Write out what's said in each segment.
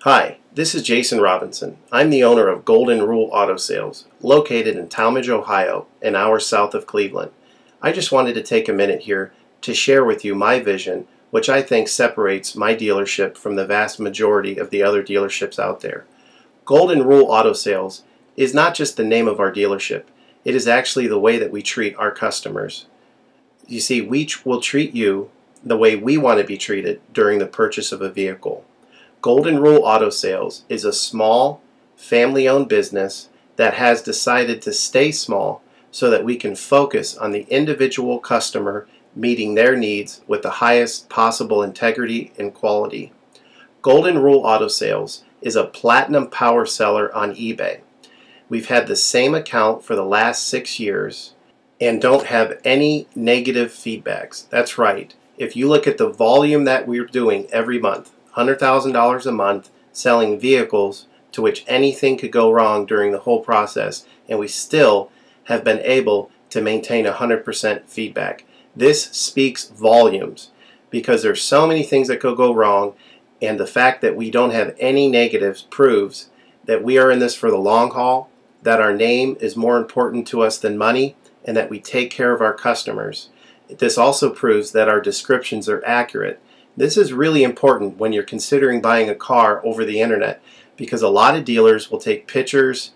Hi, this is Jason Robinson. I'm the owner of Golden Rule Auto Sales, located in Tallmadge, Ohio, an hour south of Cleveland. I just wanted to take a minute here to share with you my vision, which I think separates my dealership from the vast majority of the other dealerships out there. Golden Rule Auto Sales is not just the name of our dealership, it is actually the way that we treat our customers. You see, we will treat you the way we want to be treated during the purchase of a vehicle. Golden Rule Auto Sales is a small, family-owned business that has decided to stay small so that we can focus on the individual customer meeting their needs with the highest possible integrity and quality. Golden Rule Auto Sales is a platinum power seller on eBay. We've had the same account for the last 6 years and don't have any negative feedbacks. That's right. If you look at the volume that we're doing every month, $100,000 a month selling vehicles to which anything could go wrong during the whole process, and we still have been able to maintain 100% feedback. This speaks volumes because there's so many things that could go wrong, and the fact that we don't have any negatives proves that we are in this for the long haul, that our name is more important to us than money, and that we take care of our customers. This also proves that our descriptions are accurate. This is really important when you're considering buying a car over the internet, because a lot of dealers will take pictures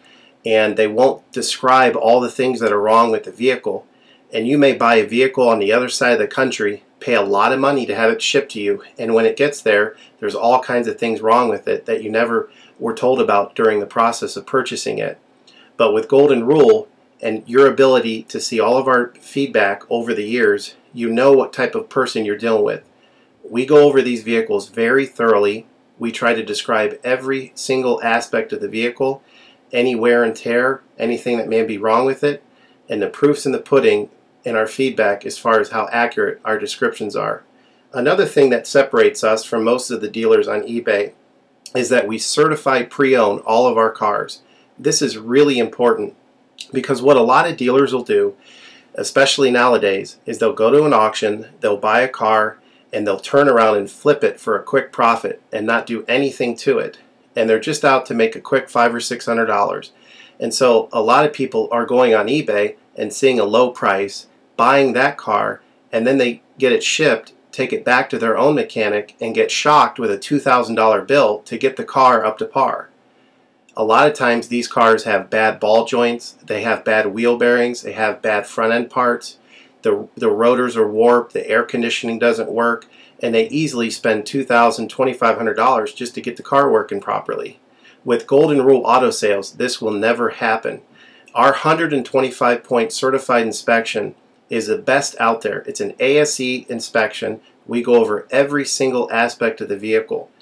and they won't describe all the things that are wrong with the vehicle, and you may buy a vehicle on the other side of the country, pay a lot of money to have it shipped to you, and when it gets there, there's all kinds of things wrong with it that you never were told about during the process of purchasing it. But with Golden Rule and your ability to see all of our feedback over the years, you know what type of person you're dealing with. We go over these vehicles very thoroughly. We try to describe every single aspect of the vehicle, any wear and tear, anything that may be wrong with it, and the proof's in the pudding in our feedback as far as how accurate our descriptions are. Another thing that separates us from most of the dealers on eBay is that we certify pre-owned all of our cars. This is really important because what a lot of dealers will do, especially nowadays, is they'll go to an auction, they'll buy a car, and they'll turn around and flip it for a quick profit and not do anything to it. And they're just out to make a quick $500 or $600. And so a lot of people are going on eBay and seeing a low price, buying that car, and then they get it shipped, take it back to their own mechanic, and get shocked with a $2,000 bill to get the car up to par. A lot of times these cars have bad ball joints, they have bad wheel bearings, they have bad front end parts. The rotors are warped, the air conditioning doesn't work, and they easily spend $2,000, $2,500 just to get the car working properly. With Golden Rule Auto Sales, this will never happen. Our 125-point certified inspection is the best out there. It's an ASE inspection. We go over every single aspect of the vehicle.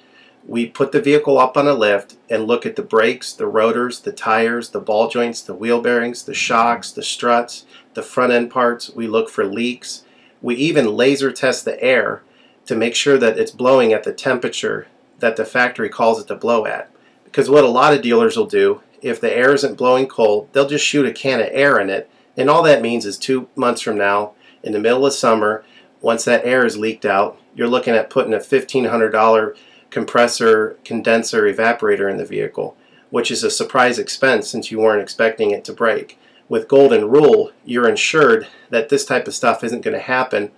We put the vehicle up on a lift and look at the brakes, the rotors, the tires, the ball joints, the wheel bearings, the shocks, the struts, the front end parts. We look for leaks. We even laser test the air to make sure that it's blowing at the temperature that the factory calls it to blow at. Because what a lot of dealers will do, if the air isn't blowing cold, they'll just shoot a can of air in it, and all that means is 2 months from now, in the middle of summer, once that air is leaked out, you're looking at putting a $1,500 compressor, condenser, evaporator in the vehicle, which is a surprise expense since you weren't expecting it to break. With Golden Rule, you're ensured that this type of stuff isn't going to happen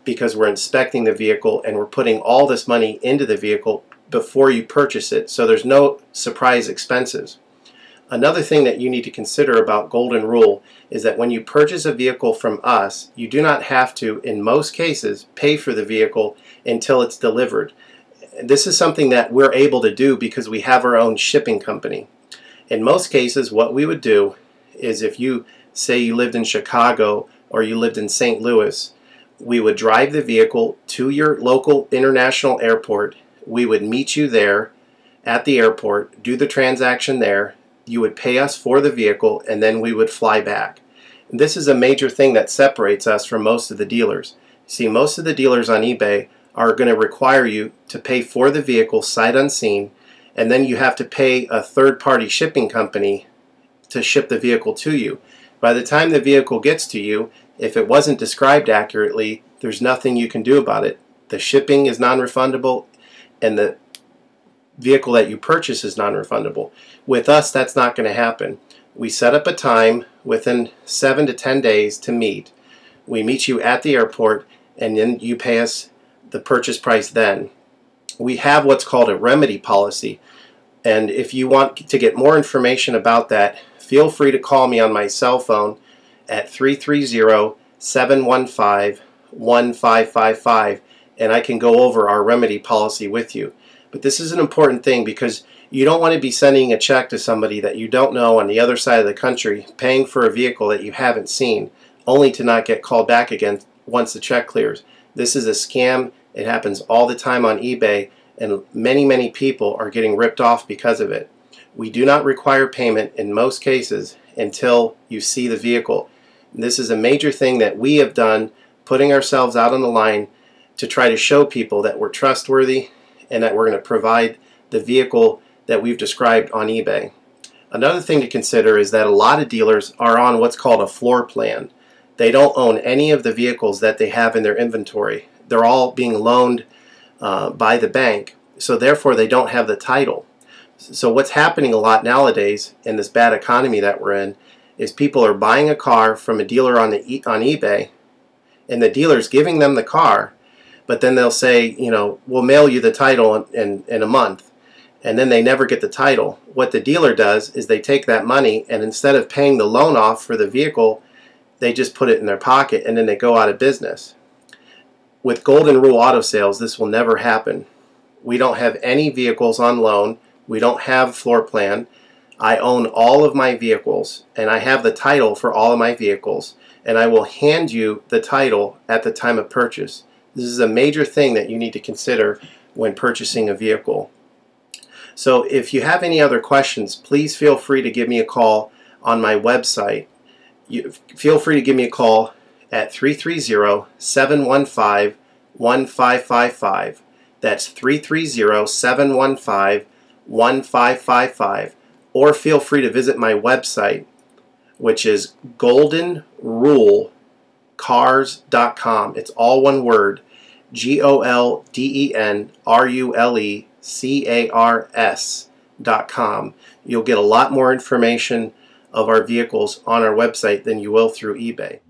because we're inspecting the vehicle and we're putting all this money into the vehicle before you purchase it, so there's no surprise expenses. Another thing that you need to consider about Golden Rule is that when you purchase a vehicle from us, you do not have to, in most cases, pay for the vehicle until it's delivered. This is something that we're able to do because we have our own shipping company. In most cases, what we would do is if you say you lived in Chicago or you lived in St. Louis, we would drive the vehicle to your local international airport. We would meet you there at the airport, do the transaction there. You would pay us for the vehicle, and then we would fly back. And this is a major thing that separates us from most of the dealers. See, most of the dealers on eBay are going to require you to pay for the vehicle sight unseen, and then you have to pay a third-party shipping company to ship the vehicle to you. By the time the vehicle gets to you, if it wasn't described accurately, there's nothing you can do about it. The shipping is non-refundable, and vehicle that you purchase is non-refundable. With us, that's not going to happen. We set up a time within 7 to 10 days to meet. We meet you at the airport, and then you pay us the purchase price then. We have what's called a remedy policy, and if you want to get more information about that, feel free to call me on my cell phone at 330-715-1555, and I can go over our remedy policy with you. But this is an important thing because you don't want to be sending a check to somebody that you don't know on the other side of the country, paying for a vehicle that you haven't seen, only to not get called back again once the check clears. This is a scam. It happens all the time on eBay, and many people are getting ripped off because of it. We do not require payment in most cases until you see the vehicle. And this is a major thing that we have done, putting ourselves out on the line to try to show people that we're trustworthy and that we're going to provide the vehicle that we've described on eBay. Another thing to consider is that a lot of dealers are on what's called a floor plan. They don't own any of the vehicles that they have in their inventory. They're all being loaned by the bank, so therefore they don't have the title. So what's happening a lot nowadays in this bad economy that we're in is people are buying a car from a dealer on eBay, and the dealer's giving them the car, but then they'll say, you know, we'll mail you the title in a month, and then they never get the title. What the dealer does is they take that money, and instead of paying the loan off for the vehicle, they just put it in their pocket, and then they go out of business. With Golden Rule Auto Sales, this will never happen. We don't have any vehicles on loan. We don't have floor plan. I own all of my vehicles, and I have the title for all of my vehicles, and I will hand you the title at the time of purchase. This is a major thing that you need to consider when purchasing a vehicle. So if you have any other questions, please feel free to give me a call on my website. Feel free to give me a call at 330-715-1555. That's 330-715-1555. Or feel free to visit my website, which is goldenrulecars.com. It's all one word, goldenrulecars.com. You'll get a lot more information of our vehicles on our website than you will through eBay.